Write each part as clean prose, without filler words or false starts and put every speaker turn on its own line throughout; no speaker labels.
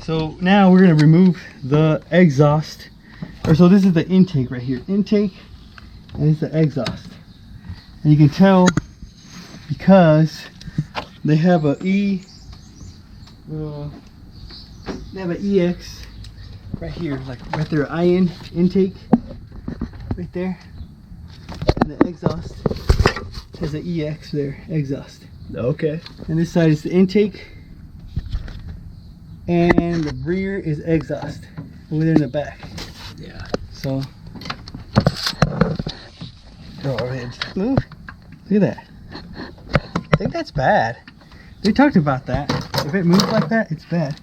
So now we're gonna remove the exhaust. Or so this is the intake right here. Intake, and it's the exhaust. And you can tell because they have a they have an EX right here, like right there, IN intake right there, and the exhaust has an EX there, exhaust.
Okay.
And this side is the intake, and the rear is exhaust over there in the back.
Yeah.
So, go ahead, move. Look at that. I think that's bad. They talked about that. If it moves like that, it's bad.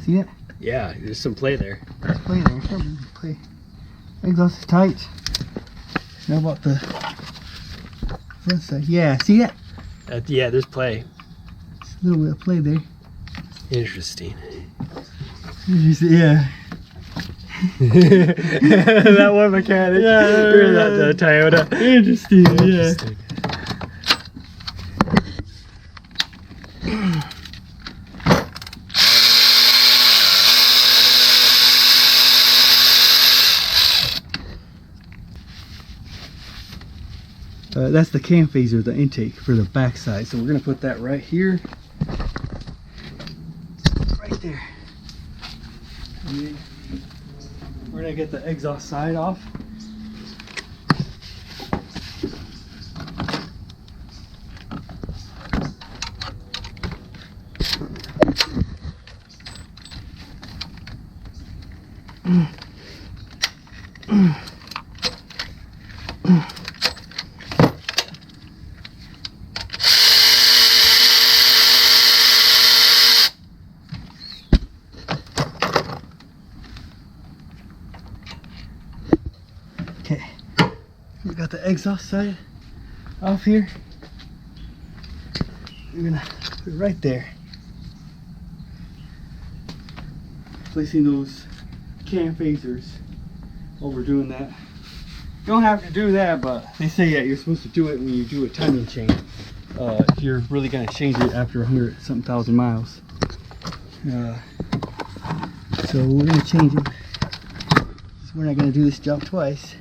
See that?
Yeah, there's some play there.
There's play there. Play. Exhaust is tight. Now about the front side. Yeah, see that?
Yeah, there's play.
Just a little bit of play there.
Interesting.
Yeah.
That one mechanic.
Yeah,
that Toyota.
Interesting. Yeah. That's the cam phaser, the intake for the back side. So we're gonna put that right here, right there. And then we're gonna get the exhaust side off. Okay, we got the exhaust side off here. We're gonna put it right there. Placing those cam phasers while we're doing that. You don't have to do that, but they say that you're supposed to do it when you do a timing change. If you're really gonna change it after 100-something thousand miles. So we're gonna change it. We're not gonna do this job twice.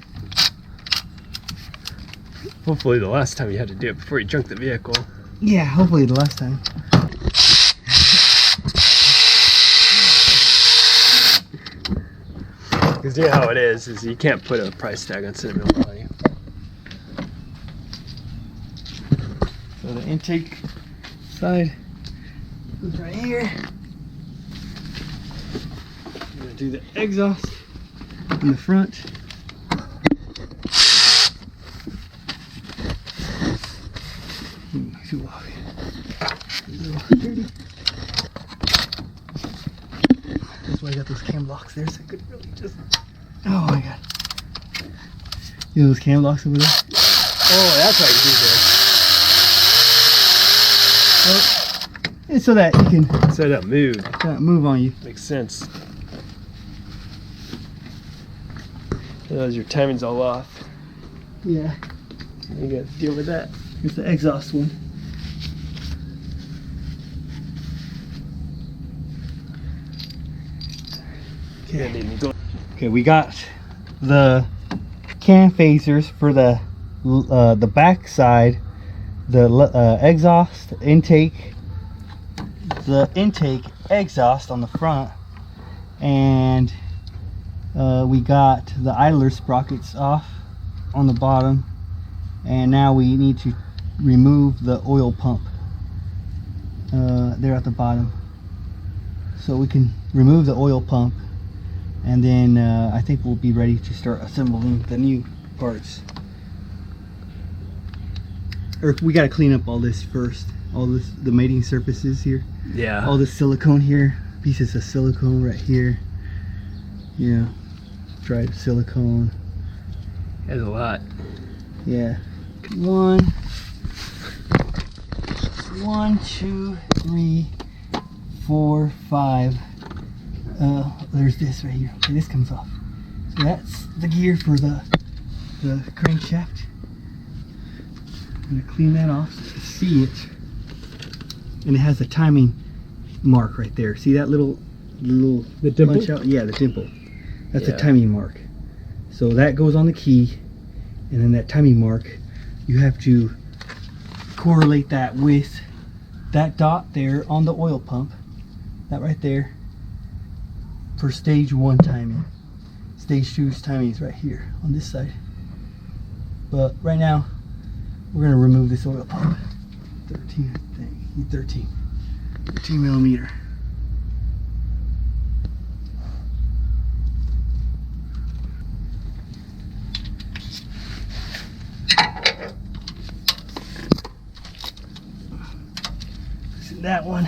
Hopefully the last time you had to do it before you junked the vehicle.
Yeah, hopefully the last time.
Because you know how it is you can't put a price tag on sentimental value.
So the intake side goes right here. We're gonna do the exhaust in the front. Too long. A little dirty. That's why I got those cam locks there, so I could really just. Oh my god. You know those cam locks over there?
Oh, that's why you do this.
Well, it's so that you can
So that move.
move on you.
Makes sense. Otherwise your timing's all off.
Yeah.
You gotta deal with that.
Here's the exhaust one. Okay, we got the cam phasers for the back side, the exhaust intake, the intake exhaust on the front, and we got the idler sprockets off on the bottom, and now we need to remove the oil pump there at the bottom. So we can remove the oil pump, and then I think we'll be ready to start assembling the new parts. Or we got to clean up all this first, all this, the mating surfaces here.
Yeah.
All this silicone here, pieces of silicone right here. Yeah, dried silicone.
That's a lot.
Yeah. 1, 2, 3, 4, 5. There's this right here. Okay, this comes off. So that's the gear for the crankshaft. I'm gonna clean that off so you can see it. And it has a timing mark right there. See that little little
The dimple?
punch out. Yeah, the dimple. That's
Yeah.
a timing mark. So that goes on the key, and then that timing mark, you have to correlate that with that dot there on the oil pump. That right there for stage 1 timing. Stage 2's timing is right here on this side. But right now, we're gonna remove this oil pump. 13, I think. 13 millimeter. That one.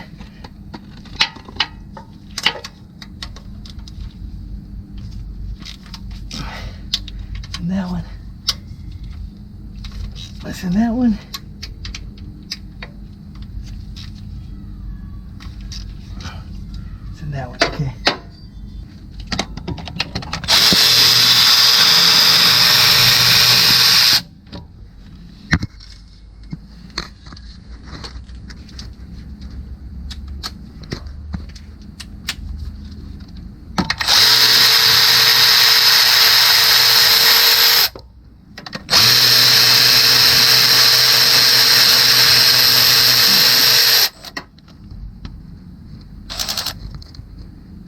And that one. Listen, that one. Listen, that one. Okay.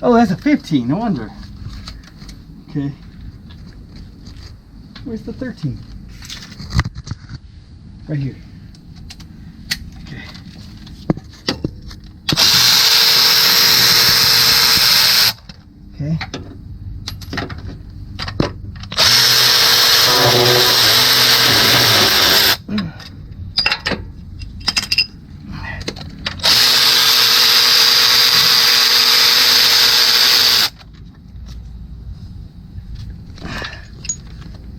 Oh, that's a 15, no wonder. Okay. Where's the 13? Right here. Okay. Okay.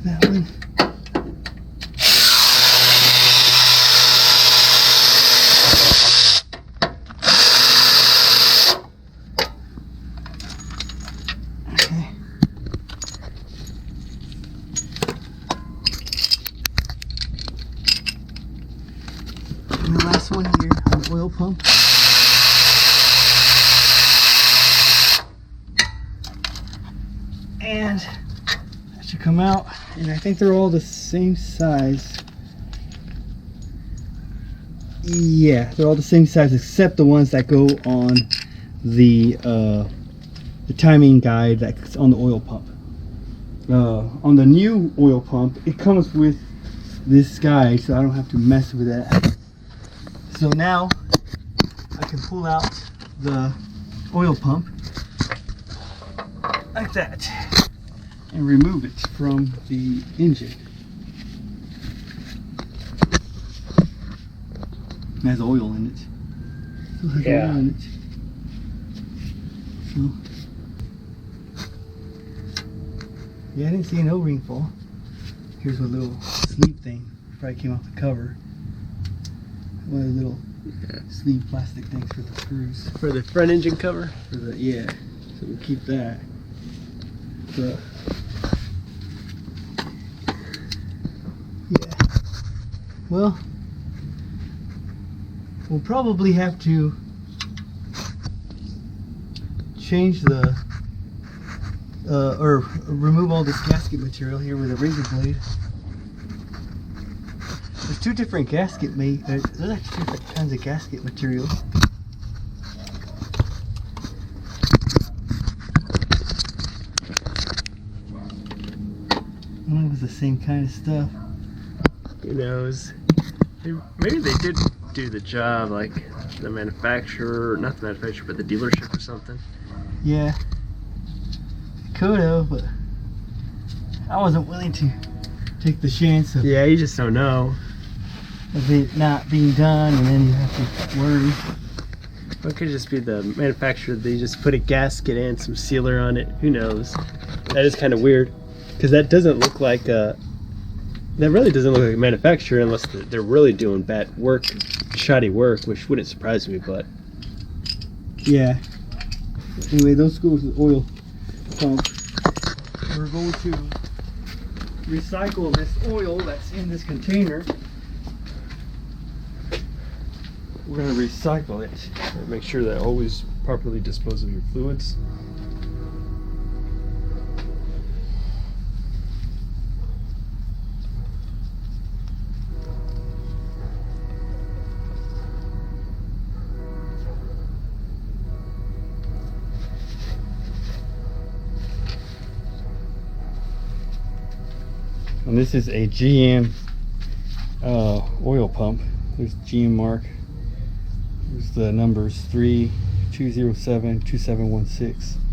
That one. Okay. And the last one here on the oil pump. And that should come out, and I think they're all the same size. Yeah, they're all the same size except the ones that go on the timing guide that's on the oil pump. On the new oil pump, it comes with this guide, so I don't have to mess with that. So now I can pull out the oil pump like that and remove it from the engine. It has oil in it. Still has
Yeah.
oil in it. So, yeah, I didn't see an O-ring fall. Here's a little sleeve thing. Probably came off the cover. One of the little sleeve plastic things for the screws.
For the front engine cover?
For the, yeah. So we'll keep that. But yeah. Well, we'll probably have to change the or remove all this gasket material here with a razor blade. There's two different gasket there's actually different kinds of gasket material. I don't know if it's the same kind of stuff.
Who knows? Maybe they did do the job, like the manufacturer, not the manufacturer, but the dealership or something.
Yeah, could have, but I wasn't willing to take the chance of,
Yeah, you just don't know.
of it not being done, and then you have to worry.
It could just be the manufacturer. They just put a gasket and some sealer on it. Who knows? That is kind of weird, because that doesn't look like a. That really doesn't look like a manufacturer unless they're really doing bad work, shoddy work, which wouldn't surprise me. But
Yeah. Anyway, those go with the oil pump. We're going to recycle this oil that's in this container. We're going to recycle it.
make sure that always
properly dispose of your fluids.
And this is a GM oil pump. There's GM mark. There's the numbers 3207 2716.